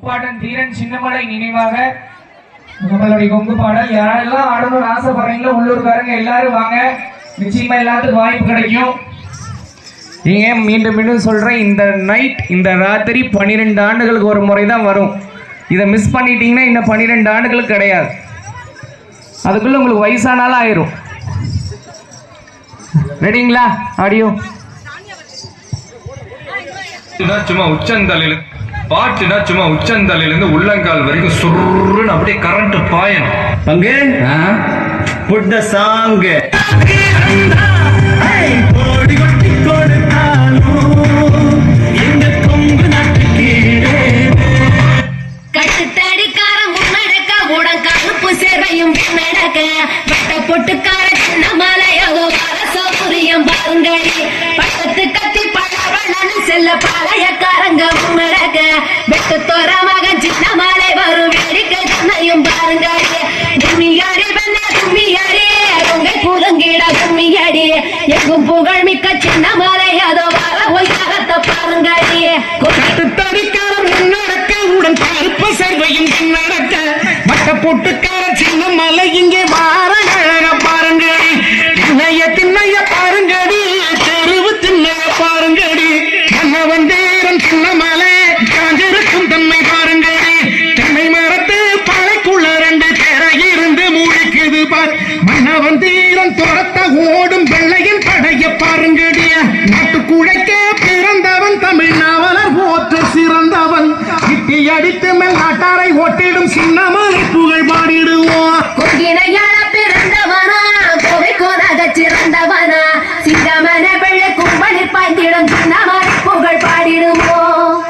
முப்பாட்டன் தீரன் சின்னமலை நினைவாக நம்மளுடைய கொங்கு பாடல். யாரெல்லாம் ஆடணும்னு ஆசைப்படுறீங்களோ உள்ளூர்காரங்க எல்லாரும் வாங்க, நிச்சயமா எல்லாத்துக்கும் வாய்ப்பு கிடைக்கும். நீங்க மீண்டும் மீண்டும் சொல்றேன், இந்த நைட் இந்த ராத்திரி 12 ஆண்டுகளுக்கு ஒரு முறை தான் வரும். இதை மிஸ் பண்ணிட்டீங்கன்னா இன்னும் 12 ஆண்டுகளுக்கு கிடையாது. அதுக்குள்ள உங்களுக்கு வயசானாலும் ஆயிரும். ரெடிங்களா? ஆடியோ சும்மா உச்சந்தலையில பாட்டுனா சும்மா உச்சந்தலையிலிருந்து உள்ளங்கால் வரைக்கும் சுருன்னு அப்படியே கரண்ட் பாயணும். பங்கு புட் த சாங். கட்டுத்தடிக்கார முன்னடக்க உடன் கருப்பு சேவையும் நடக்க பட்ட பொட்டுக்கார சின்ன மலையோ சௌகரியம் பாருங்கடி பக்கத்து கத்தி பழவண்ணு செல்ல பாளையக்காரங்க முன்னடக்க வெட்டு தோரமாக சின்ன மலை வரும் வேடிக்கை தன்னையும் பாருங்கடி கும்மியாடி வெண்ண கும்மியாடி உங்கை புதங்கிட கும்மியாடி எங்கும் புகழ் மிக்க சின்ன மலை அதோ வர ஒய்யாரத்தை பாருங்கடி கட்டுத்தடிக்கார முன்னடக்க உடன் கருப்பு சேவையும் நடக்க வட்ட பொட்டுக்கார சின்ன மலை இங்கே வாரங்க பாருங்கடி. திண்ணைய பாருங்கடி, தெருவு திண்ணைய பாருங்கடி. மன்னவந்தேரன் சின்ன மலை காஞ்சிருக்கும் தன்மை பாருங்கடி. தென்னை மரத்து பழைக்குள்ள 2 பேரை இருந்து மூழ்கிது பார். மன்னவந்தீரன் துரத்த ஓடும் வெள்ளையின் படைய பாருங்கடி. நாட்டுக்குழைக்க பிறந்தவன் தமிழ் நாவலர் போற்று சிறந்தவன். கிட்டி அடித்து மேல் நாட்டாரை ஓட்டிடும் சின்னமலை புகழ் பாடிடுவோம். கொங்கினையாள பிறந்தவனா கோவை கோதாக சிறந்தவனா சிங்கமன வெள்ளை கும்பலில் பாய்ந்திடும் சின்னமலை புகழ் பாடிடுவோம்.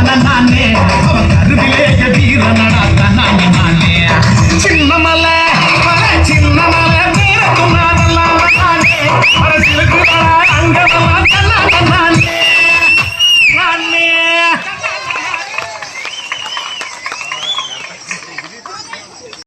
நானே